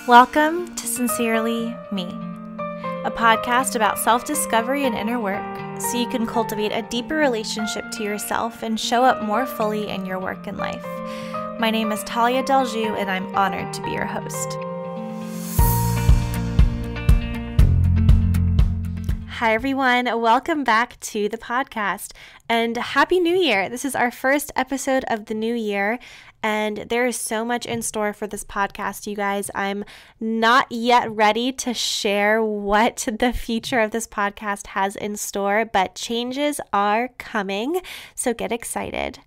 Welcome to Sincerely Me, a podcast about self-discovery and inner work so you can cultivate a deeper relationship to yourself and show up more fully in your work and life. My name is Tallia and I'm honored to be your host. Hi, everyone. Welcome back to the podcast and Happy New Year. This is our first episode of the new year, and there is so much in store for this podcast, you guys. I'm not yet ready to share what the future of this podcast has in store, but changes are coming, so get excited.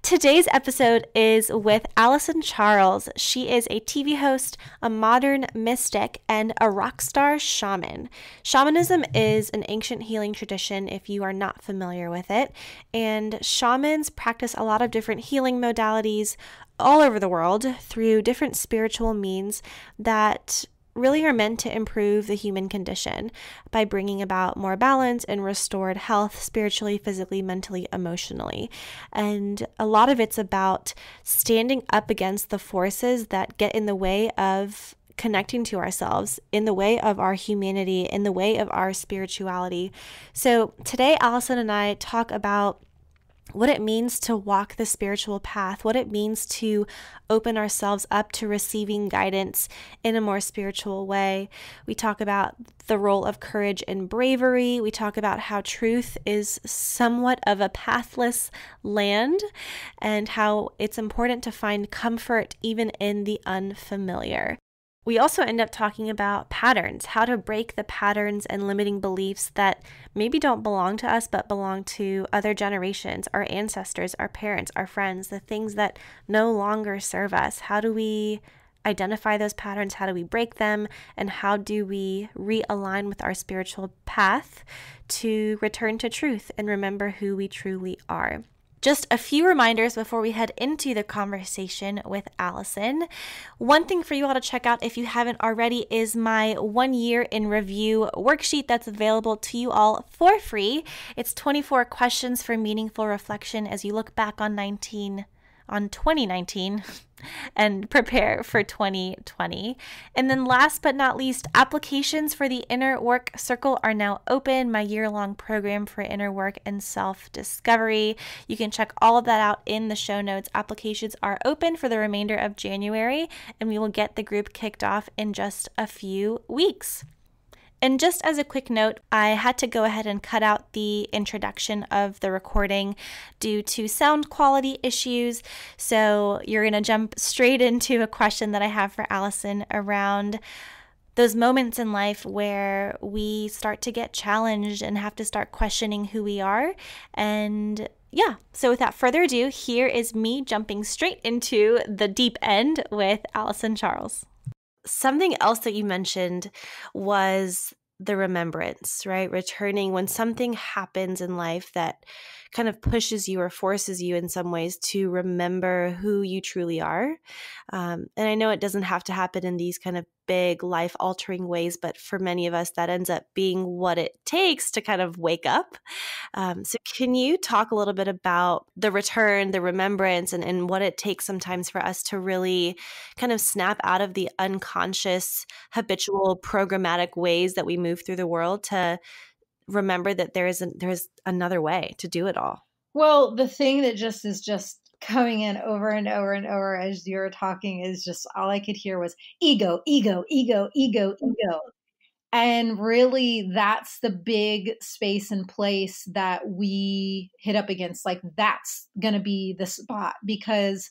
Today's episode is with Alyson Charles. She is a TV host, a modern mystic, and a rock star shaman. Shamanism is an ancient healing tradition if you are not familiar with it, and shamans practice a lot of different healing modalities all over the world through different spiritual means that really are meant to improve the human condition by bringing about more balance and restored health spiritually, physically, mentally, emotionally. And a lot of it's about standing up against the forces that get in the way of connecting to ourselves, in the way of our humanity, in the way of our spirituality. So today, Alyson and I talk about what it means to walk the spiritual path, what it means to open ourselves up to receiving guidance in a more spiritual way. We talk about the role of courage and bravery. We talk about how truth is somewhat of a pathless land and how it's important to find comfort even in the unfamiliar. We also end up talking about patterns, how to break the patterns and limiting beliefs that maybe don't belong to us, but belong to other generations, our ancestors, our parents, our friends, the things that no longer serve us. How do we identify those patterns? How do we break them? And how do we realign with our spiritual path to return to truth and remember who we truly are? Just a few reminders before we head into the conversation with Alyson. One thing for you all to check out if you haven't already is my 1 year in review worksheet that's available to you all for free. It's 24 questions for meaningful reflection as you look back on 2019 and prepare for 2020. And then last but not least, applications for the Inner Work Circle are now open, my year-long program for inner work and self-discovery. You can check all of that out in the show notes. Applications are open for the remainder of January, and we will get the group kicked off in just a few weeks. And just as a quick note, I had to go ahead and cut out the introduction of the recording due to sound quality issues. So you're going to jump straight into a question that I have for Alyson around those moments in life where we start to get challenged and have to start questioning who we are. And yeah, so without further ado, here is me jumping straight into the deep end with Alyson Charles. Something else that you mentioned was the remembrance, right? Returning when something happens in life that kind of pushes you or forces you in some ways to remember who you truly are. And I know it doesn't have to happen in these kind of big life-altering ways, but for many of us, that ends up being what it takes to kind of wake up. So can you talk a little bit about the return, the remembrance, and what it takes sometimes for us to really kind of snap out of the unconscious, habitual, programmatic ways that we move through the world to remember that there's another way to do it all? Well, the thing that is just coming in over and over and over as you're talking is just all I could hear was ego, ego, ego, ego, ego. And really, that's the big space and place that we hit up against. Like, that's going to be the spot because,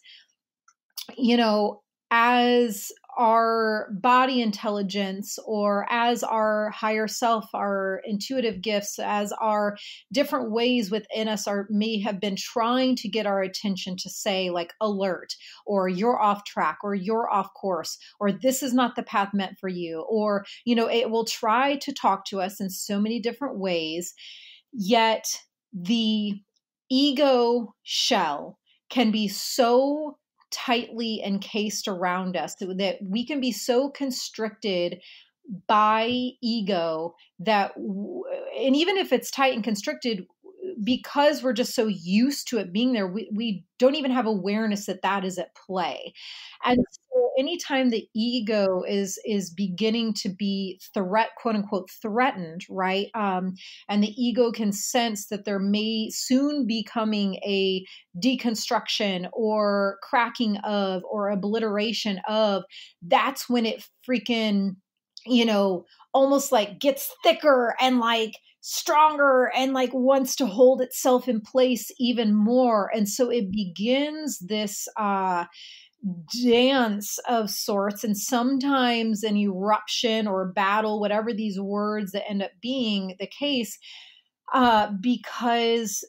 as our body intelligence or as our higher self, our intuitive gifts, as our different ways within us may have been trying to get our attention to say like alert, or you're off track, or you're off course, or this is not the path meant for you, or, it will try to talk to us in so many different ways. Yet the ego shell can be so tightly encased around us that we can be so constricted by ego that, and even if it's tight and constricted, because we're just so used to it being there, we don't even have awareness that is at play. And anytime the ego is beginning to be quote unquote threatened, right? And the ego can sense that there may soon be coming a deconstruction or cracking of or obliteration of, that's when it freaking, almost like gets thicker and like stronger and like wants to hold itself in place even more. And so it begins this dance of sorts, and sometimes an eruption or battle, whatever these words that end up being the case, because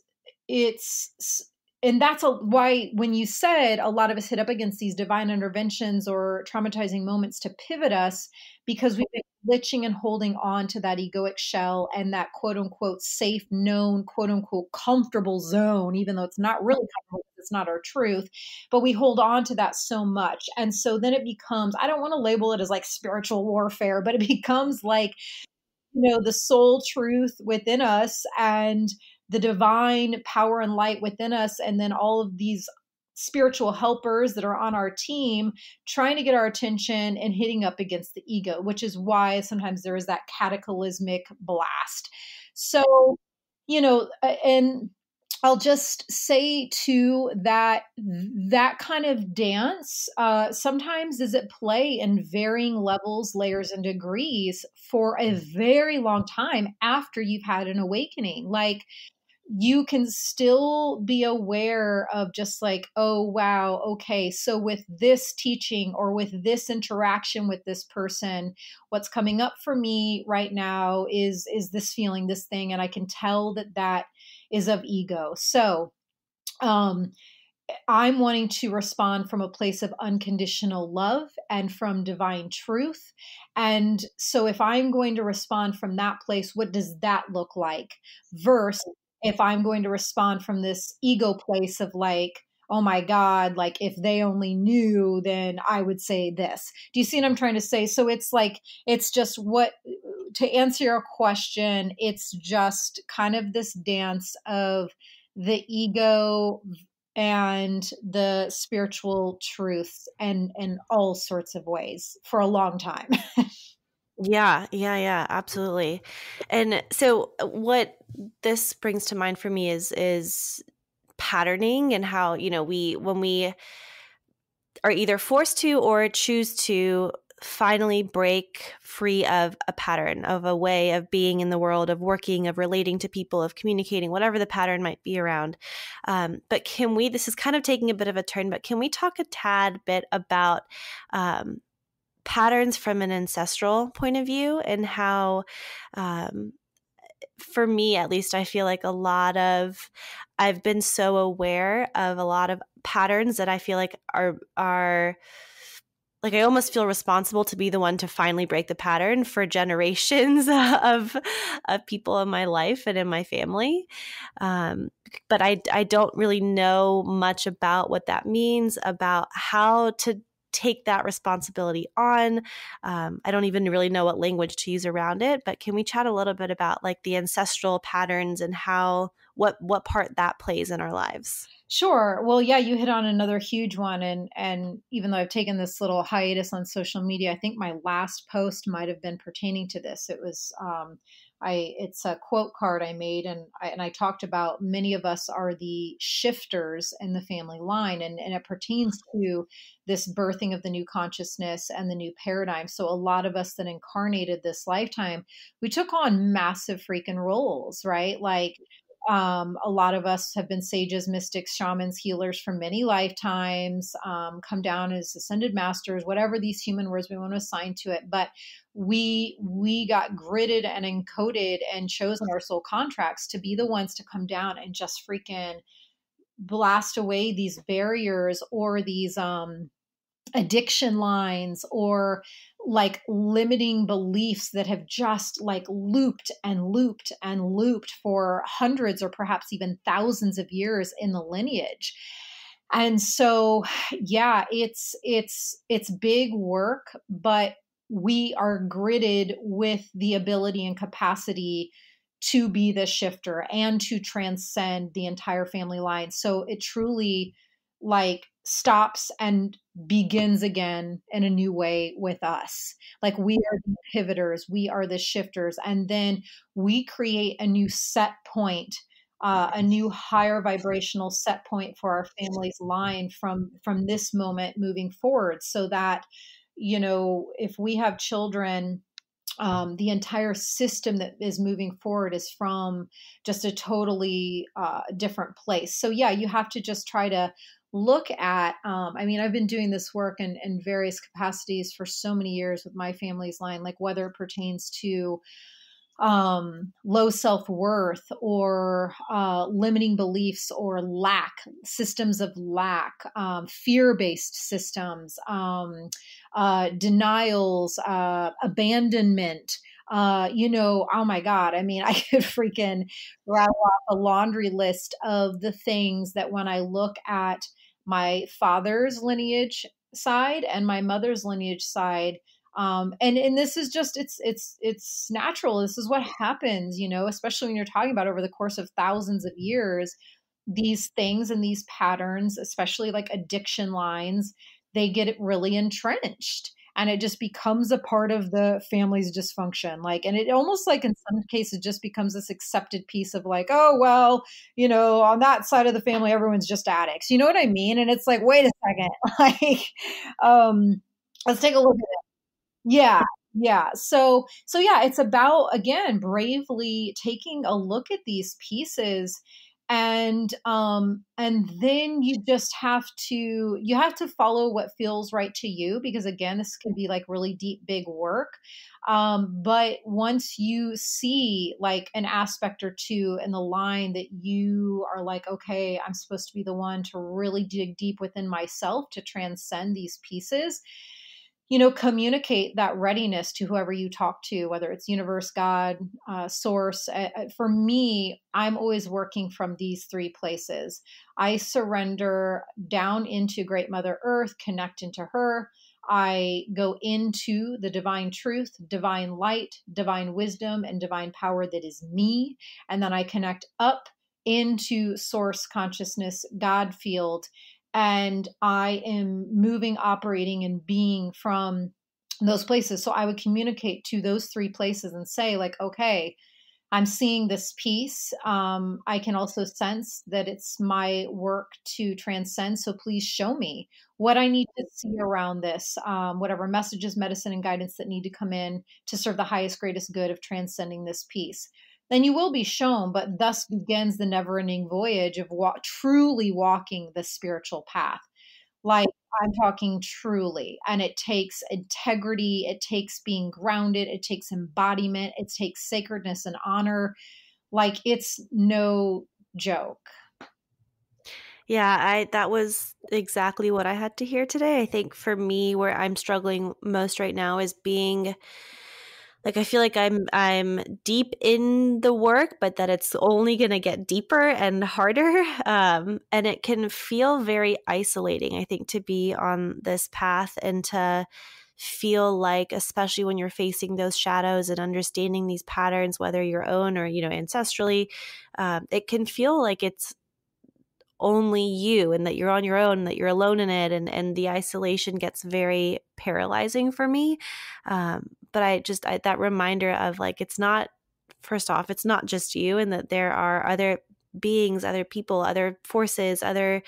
it's and that's why when you said a lot of us hit up against these divine interventions or traumatizing moments to pivot us, because we've been glitching and holding on to that egoic shell and that quote unquote safe, known, quote unquote comfortable zone, even though it's not really comfortable, it's not our truth, but we hold on to that so much. And so then it becomes, I don't want to label it as like spiritual warfare, but it becomes like, the soul truth within us and the divine power and light within us, and then all of these spiritual helpers that are on our team trying to get our attention and hitting up against the ego, which is why sometimes there is that cataclysmic blast. So, and I'll just say too that that kind of dance sometimes is at play in varying levels, layers, and degrees for a very long time after you've had an awakening. Like, you can still be aware of just like, oh, wow, okay, so with this teaching or with this interaction with this person, what's coming up for me right now is this feeling, this thing, and I can tell that that is of ego. So I'm wanting to respond from a place of unconditional love and from divine truth. And so if I'm going to respond from that place, what does that look like? Versus if I'm going to respond from this ego place of like, oh my God, like if they only knew, then I would say this. Do you see what I'm trying to say? So it's like, it's just to answer your question, it's just kind of this dance of the ego and the spiritual truths and in all sorts of ways for a long time. Yeah, absolutely. And so what this brings to mind for me is patterning, and how, when we are either forced to or choose to finally break free of a pattern, of a way of being in the world, of working, of relating to people, of communicating, whatever the pattern might be around. But this is kind of taking a bit of a turn, but can we talk a tad bit about patterns from an ancestral point of view, and how, for me at least, I feel like I've been so aware of a lot of patterns that I feel like are like, I almost feel responsible to be the one to finally break the pattern for generations of people in my life and in my family. But I don't really know much about what that means, about how to take that responsibility on. I don't even really know what language to use around it, but can we chat a little bit about like the ancestral patterns and what part that plays in our lives? Sure. Well, yeah, you hit on another huge one. And even though I've taken this little hiatus on social media, I think my last post might have been pertaining to this. It was, it's a quote card I made, and I talked about many of us are the shifters in the family line, and it pertains to this birthing of the new consciousness and the new paradigm. So a lot of us that incarnated this lifetime, we took on massive freaking roles, right? Like, a lot of us have been sages, mystics, shamans, healers for many lifetimes, come down as ascended masters, whatever these human words we want to assign to it. But we got gridded and encoded and chosen our soul contracts to be the ones to come down and just freaking blast away these barriers or these addiction lines or like limiting beliefs that have just like looped and looped and looped for hundreds or perhaps even thousands of years in the lineage. And so, yeah, it's big work, but we are gridded with the ability and capacity to be the shifter and to transcend the entire family line. So it truly like stops and begins again in a new way with us. Like we are the pivoters, we are the shifters, and then we create a new set point, a new higher vibrational set point for our family's line from this moment moving forward, so that, you know, if we have children, the entire system that is moving forward is from just a totally different place. So yeah, you have to just try to look at, I mean, I've been doing this work in various capacities for so many years with my family's line, like whether it pertains to low self-worth or limiting beliefs or lack, systems of lack, fear-based systems, denials, abandonment. You know, oh my God. I mean, I could freaking rattle off a laundry list of the things that when I look at my father's lineage side and my mother's lineage side, and this is just, it's natural. This is what happens, you know, especially when you're talking about over the course of thousands of years, these things and these patterns, especially like addiction lines, they get really entrenched and it just becomes a part of the family's dysfunction. Like, and it almost like in some cases just becomes this accepted piece of like, oh, well, you know, on that side of the family, everyone's just addicts. You know what I mean? And it's like, wait a second, like, let's take a look at yeah. Yeah. So yeah, it's about, again, bravely taking a look at these pieces, and then you have to follow what feels right to you, because again, this can be like really deep, big work. But once you see like an aspect or two in the line that you are like, okay, I'm supposed to be the one to really dig deep within myself to transcend these pieces, you know, communicate that readiness to whoever you talk to, whether it's universe, God, source. For me, I'm always working from these three places. I surrender down into Great Mother Earth, connect into her. I go into the divine truth, divine light, divine wisdom, and divine power that is me. And then I connect up into source consciousness, God field, and I am moving, operating, and being from those places. So I would communicate to those three places and say, like, okay, I'm seeing this piece. I can also sense that it's my work to transcend. So please show me what I need to see around this, whatever messages, medicine, and guidance that need to come in to serve the highest, greatest good of transcending this piece. Then you will be shown, but thus begins the never ending voyage of truly walking the spiritual path. Like, I'm talking truly. And it takes integrity, it takes being grounded, it takes embodiment, it takes sacredness and honor. Like, it's no joke. Yeah, that was exactly what I had to hear today. I think for me, where I'm struggling most right now is being like, I feel like I'm deep in the work, but that it's only going to get deeper and harder. And it can feel very isolating, I think, to be on this path and to feel like, especially when you're facing those shadows and understanding these patterns, whether your own or, you know, ancestrally, it can feel like it's only you and that you're on your own, that you're alone in it. And the isolation gets very paralyzing for me. But that reminder of like, it's not, first off, it's not just you, and that there are other beings, other people, other forces, other,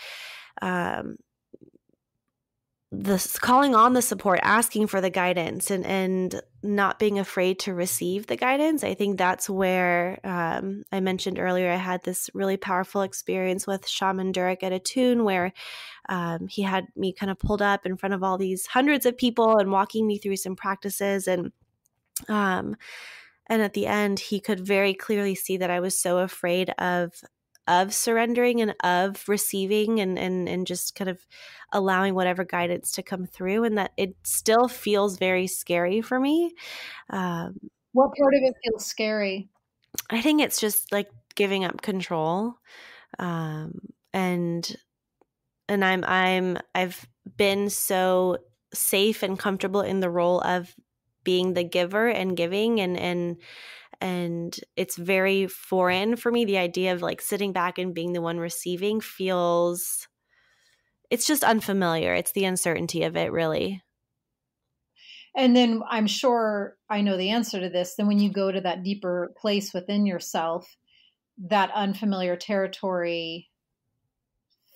this calling on the support, asking for the guidance, and not being afraid to receive the guidance. I think that's where I mentioned earlier, I had this really powerful experience with Shaman Durek at Attune, where he had me kind of pulled up in front of all these hundreds of people and walking me through some practices. And at the end, he could very clearly see that I was so afraid of surrendering and of receiving and just kind of allowing whatever guidance to come through, and that it still feels very scary for me. What part of it feels scary? I think it's just like giving up control. And I've been so safe and comfortable in the role of being the giver and giving, and it's very foreign for me. The idea of like sitting back and being the one receiving feels, it's just unfamiliar. It's the uncertainty of it, really. And then I'm sure I know the answer to this. Then when you go to that deeper place within yourself, that unfamiliar territory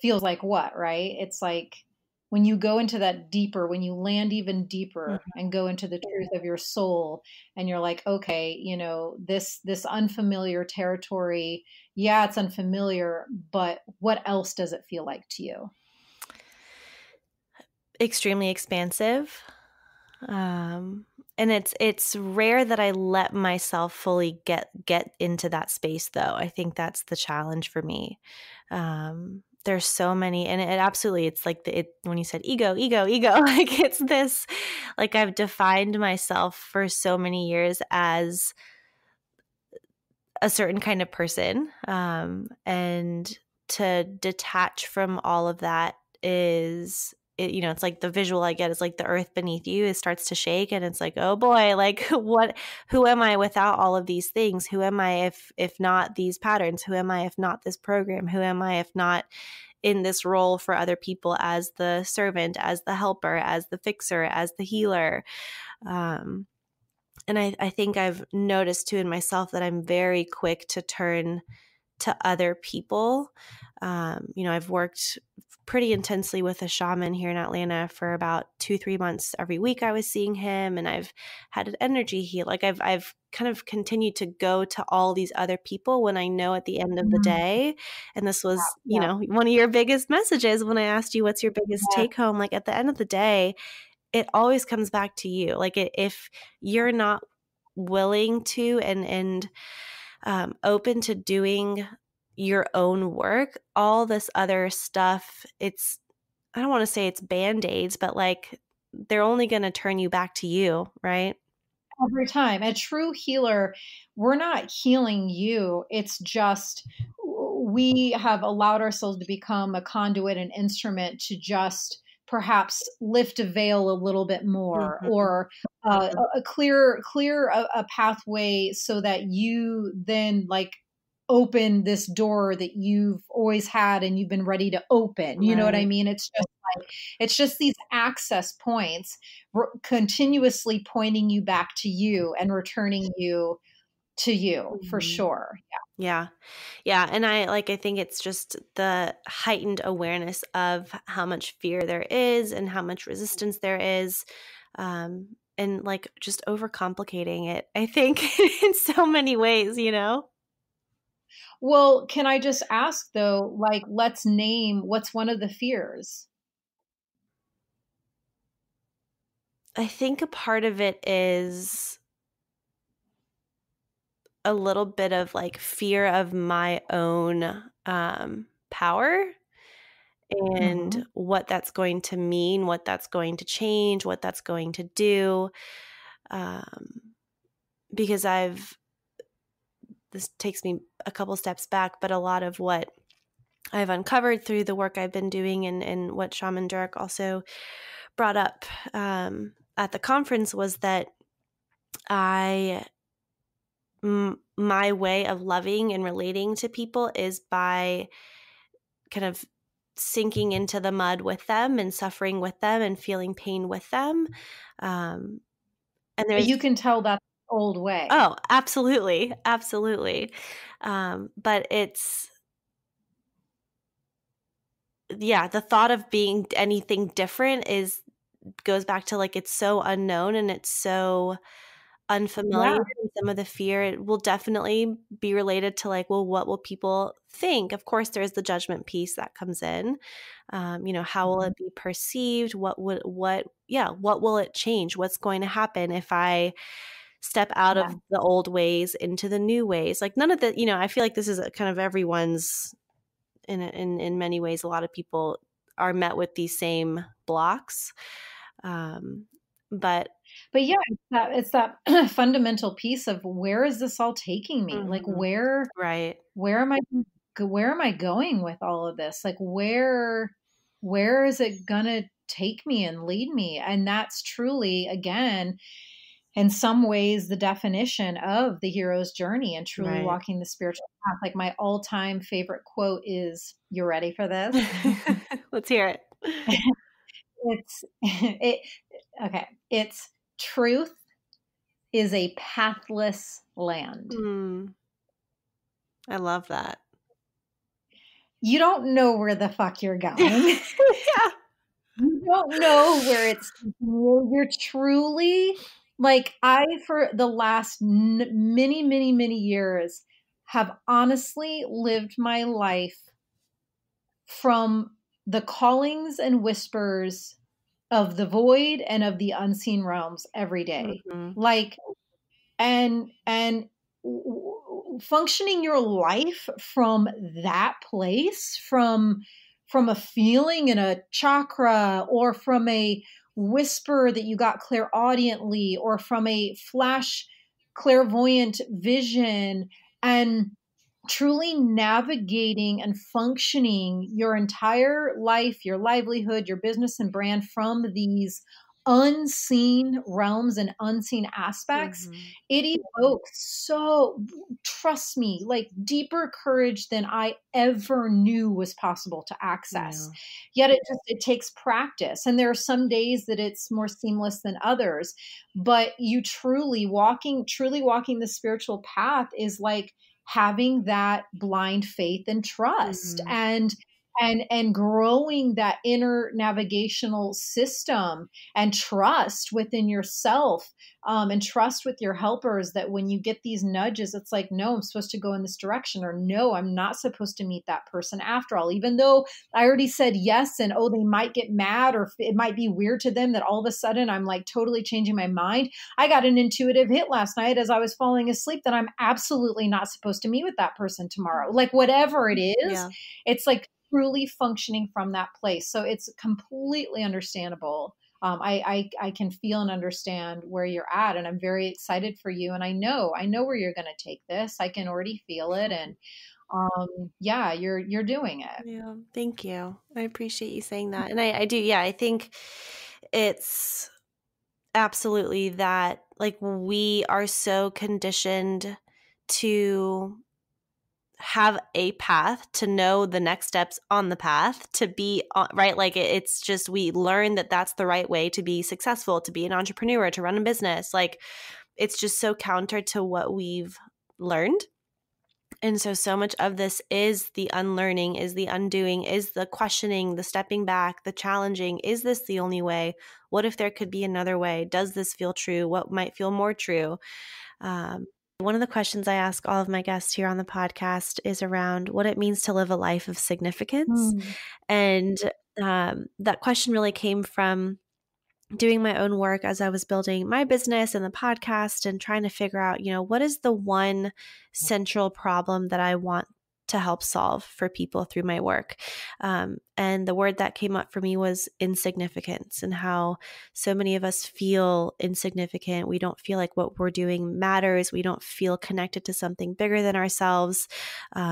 feels like what, right? It's like when you go into that deeper, when you land even deeper Mhm. and go into the truth of your soul, and you're like, okay, this unfamiliar territory, yeah, it's unfamiliar, but what else does it feel like to you? Extremely expansive. Um, and it's rare that I let myself fully get into that space, though. I think that's the challenge for me. There's so many, and it absolutely, it's like when you said ego, ego, ego, like it's this, like I've defined myself for so many years as a certain kind of person, and to detach from all of that is it's like the visual I get is like the earth beneath you, it starts to shake, and it's like, oh boy, like who am I without all of these things? Who am I if not these patterns? Who am I if not this program? Who am I if not in this role for other people, as the servant, as the helper, as the fixer, as the healer? And I think I've noticed too in myself that I'm very quick to turn to other people. I've worked pretty intensely with a shaman here in Atlanta for about 2-3 months. Every week I was seeing him, and I've had an energy heal. Like I've kind of continued to go to all these other people when I know at the end of the Mm, day. And this was, yeah. one of your biggest messages when I asked you, what's your biggest Yeah. take home? Like at the end of the day, it always comes back to you. Like if you're not willing to and open to doing your own work, all this other stuff, I don't want to say it's band-aids, but like they're only going to turn you back to you, right? Every time. A true healer, we're not healing you. It's just we have allowed ourselves to become a conduit and instrument to just perhaps lift a veil a little bit more, Mm-hmm. or a clear a pathway so that you then like open this door that you've always had and you've been ready to open. You know what I Right. mean? It's just these access points continuously pointing you back to you and returning you to you, for Mhm. sure. Yeah. Yeah. And I think it's just the heightened awareness of how much fear there is and how much resistance there is. And like just overcomplicating it, I think, in so many ways. Well, can I just ask though, like, let's name what's one of the fears? I think a part of it is a little bit of like fear of my own power and Hmm. what that's going to mean, what that's going to change, what that's going to do. Um, because this takes me a couple steps back, but a lot of what I've uncovered through the work I've been doing and what Shaman Durek also brought up at the conference was that my way of loving and relating to people is by kind of sinking into the mud with them and suffering with them and feeling pain with them. Um, and But there's you can tell that's the old way. Oh, absolutely, absolutely. But yeah, the thought of being anything different goes back to like it's so unknown and it's so unfamiliar, Yeah. and some of the fear it will definitely be related to like, well, what will people think? Of course, there's the judgment piece that comes in. How will Mhm. it be perceived? What will it change? What's going to happen if I step out Yeah. of the old ways into the new ways? Like none of the, I feel like this is a kind of everyone's in many ways. A lot of people are met with these same blocks. Um, but But yeah, it's that fundamental piece of where is this all taking me? Like Mhm. where Right. where am I where am I going with all of this? Like where is it gonna take me and lead me? And that's truly, again, in some ways, the definition of the hero's journey and truly Right. walking the spiritual path. Like my all-time favorite quote is, you ready for this? Let's hear it. It's it okay. It's truth is a pathless land. Mm, I love that. You don't know where the fuck you're going. Yeah. You don't know where it's you're truly like I for the last many, many, many years have honestly lived my life from the callings and whispers of the void and of the unseen realms every day. Mm-hmm. Like and functioning your life from that place, from a feeling in a chakra, or from a whisper that you got clairaudiently, or from a flash clairvoyant vision, and truly navigating and functioning your entire life, your livelihood, your business and brand from these unseen realms and unseen aspects, Mm-hmm. it evokes, so trust me, like deeper courage than I ever knew was possible to access. Yeah. Yet it takes practice. And there are some days that it's more seamless than others. But you truly walking the spiritual path is like having that blind faith and trust, Mm-hmm. and growing that inner navigational system and trust within yourself, and trust with your helpers, that when you get these nudges, it's like, no, I'm supposed to go in this direction, or no, I'm not supposed to meet that person after all, even though I already said yes, and oh, they might get mad, or it might be weird to them that all of a sudden I'm like totally changing my mind. I got an intuitive hit last night as I was falling asleep that I'm absolutely not supposed to meet with that person tomorrow. Like whatever it is, Yeah. it's like truly functioning from that place. So it's completely understandable. I can feel and understand where you're at, and I'm very excited for you. And I know where you're going to take this. I can already feel it, and yeah, you're doing it. Yeah. Thank you. I appreciate you saying that. And I do. Yeah. I think it's absolutely that, like, we are so conditioned to have a path, to know the next steps on the path, to be on, right. Like it's just, we learn that that's the right way to be successful, to be an entrepreneur, to run a business. Like it's just so counter to what we've learned. And so much of this is the unlearning, is the undoing, is the questioning, the stepping back, the challenging. Is this the only way? What if there could be another way? Does this feel true? What might feel more true? One of the questions I ask all of my guests here on the podcast is around what it means to live a life of significance. And that question really came from doing my own work as I was building my business and the podcast, and trying to figure out, what is the one central problem that I want to help solve for people through my work. And the word that came up for me was insignificance, and how so many of us feel insignificant. We don't feel like what we're doing matters. We don't feel connected to something bigger than ourselves.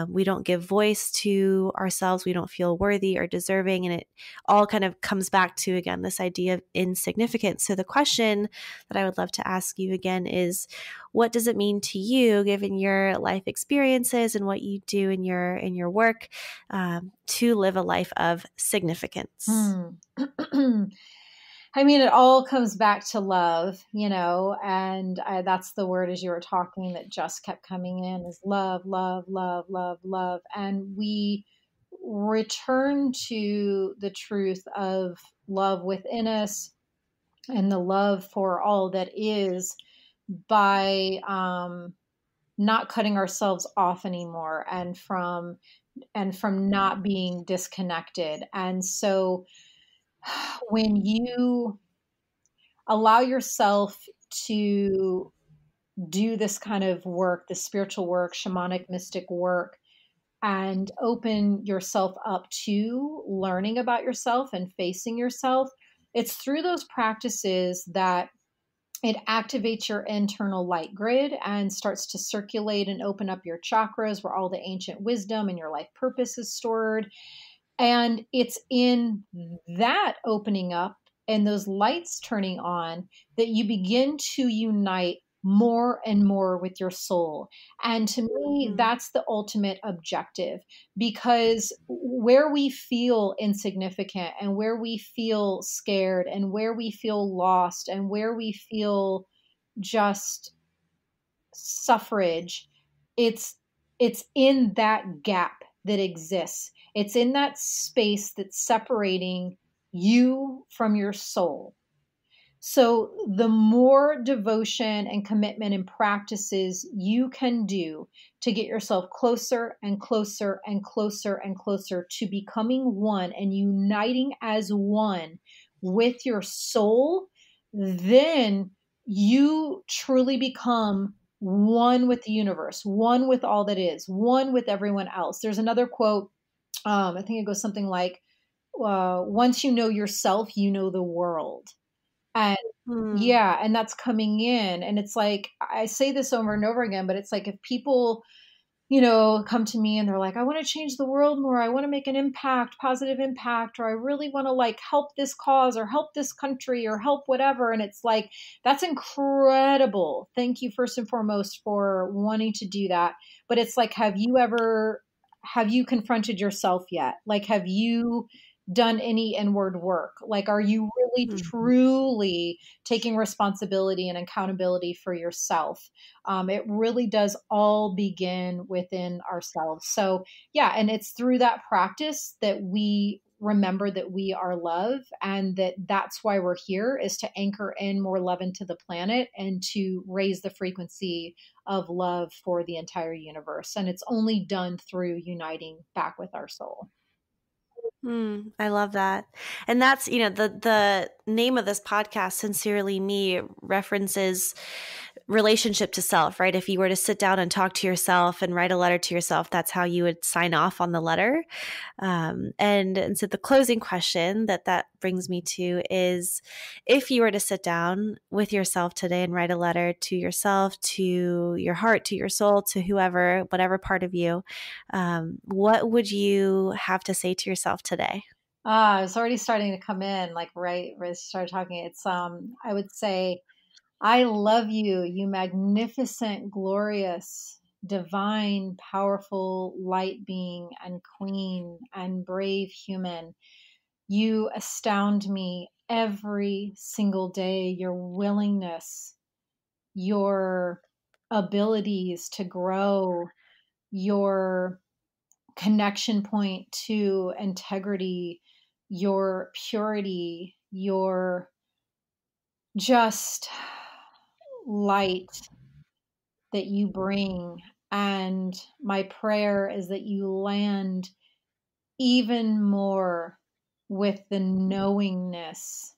We don't give voice to ourselves. We don't feel worthy or deserving. And it all kind of comes back to, again, this idea of insignificance. So the question that I would love to ask you again is, what does it mean to you, given your life experiences and what you do in your work, to live a life of significance? I mean, it all comes back to love, and that's the word, as you were talking, that just kept coming in, is love, love, love, love, love. And we return to the truth of love within us and the love for all that is, by not cutting ourselves off anymore, and from not being disconnected. And so when you allow yourself to do this kind of work, the spiritual work, shamanic, mystic work, and open yourself up to learning about yourself and facing yourself, it's through those practices that it activates your internal light grid and starts to circulate and open up your chakras, where all the ancient wisdom and your life purpose is stored. And it's in that opening up and those lights turning on that you begin to unite more and more with your soul. And to me, that's the ultimate objective, because where we feel insignificant and where we feel scared and where we feel lost and where we feel just suffrage, it's in that gap that exists. It's in that space that's separating you from your soul. So the more devotion and commitment and practices you can do to get yourself closer and closer and closer and closer to becoming one and uniting as one with your soul, then you truly become one with the universe, one with all that is, one with everyone else. There's another quote. I think it goes something like, once you know yourself, you know the world. And yeah, and that's coming in. And it's like, I say this over and over again, but it's like, if people, come to me and they're like, I want to change the world more. I want to make an impact, positive impact, or I really want to like help this cause or help this country or help whatever. And it's like, that's incredible. Thank you first and foremost for wanting to do that. But it's like, have you confronted yourself yet? Like, have you done any inward work? Like, are you really truly taking responsibility and accountability for yourself? It really does all begin within ourselves. So yeah, and it's through that practice that we remember that we are love, and that's why we're here, is to anchor in more love into the planet and to raise the frequency of love for the entire universe. And it's only done through uniting back with our soul. I love that. And that's, the name of this podcast, Sincerely Me, references relationship to self, right? If you were to sit down and talk to yourself and write a letter to yourself, that's how you would sign off on the letter. And so the closing question that brings me to is, if you were to sit down with yourself today and write a letter to yourself, to your heart, to your soul, to whoever, whatever part of you, what would you have to say to yourself today? It's already starting to come in, like right when I started talking. It's I would say, I love you, you magnificent, glorious, divine, powerful light being and queen and brave human. You astound me every single day. Your willingness, your abilities to grow, your connection point to integrity, your purity, your just light that you bring. And my prayer is that you land even more with the knowingness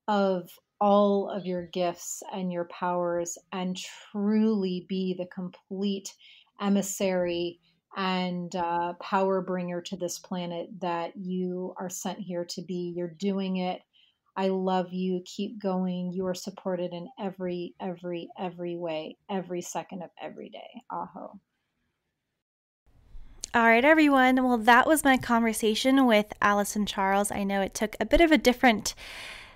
of all of your gifts and your powers, and truly be the complete emissary and power bringer to this planet that you are sent here to be. You're doing it. I love you. Keep going. You are supported in every way, every second of every day. Aho. All right, everyone. Well, that was my conversation with Alyson Charles. I know it took a bit of a different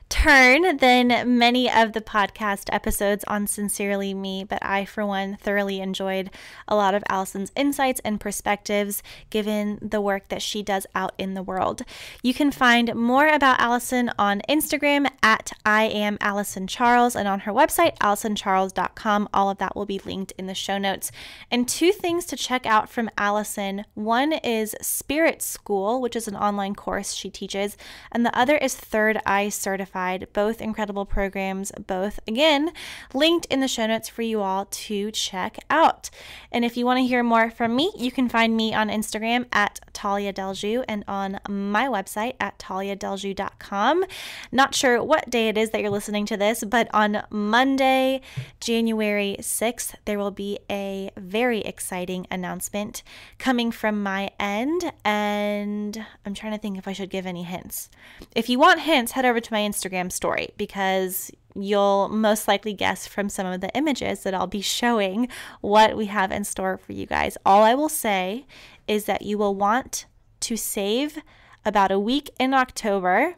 turn than many of the podcast episodes on Sincerely Me, but I, for one, thoroughly enjoyed a lot of Alyson's insights and perspectives given the work that she does out in the world. You can find more about Alyson on Instagram at I am Alyson Charles, and on her website, alysoncharles.com. All of that will be linked in the show notes. And two things to check out from Alyson. One is Spirit School, which is an online course she teaches, and the other is Third Eye Certified. Both incredible programs, both, again, linked in the show notes for you all to check out. And if you want to hear more from me, you can find me on Instagram at Tallia Deljoux and on my website at talliadeljoux.com. Not sure what day it is that you're listening to this, but on Monday, January 6th, there will be a very exciting announcement coming from my end, and I'm trying to think if I should give any hints. If you want hints, head over to my Instagram story, because you'll most likely guess from some of the images that I'll be showing what we have in store for you guys. All I will say is that you will want to save about a week in October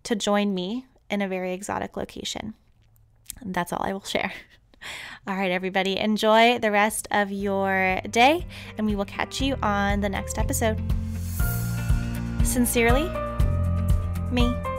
to join me in a very exotic location. And that's all I will share. All right, everybody, enjoy the rest of your day, and we will catch you on the next episode. Sincerely, me.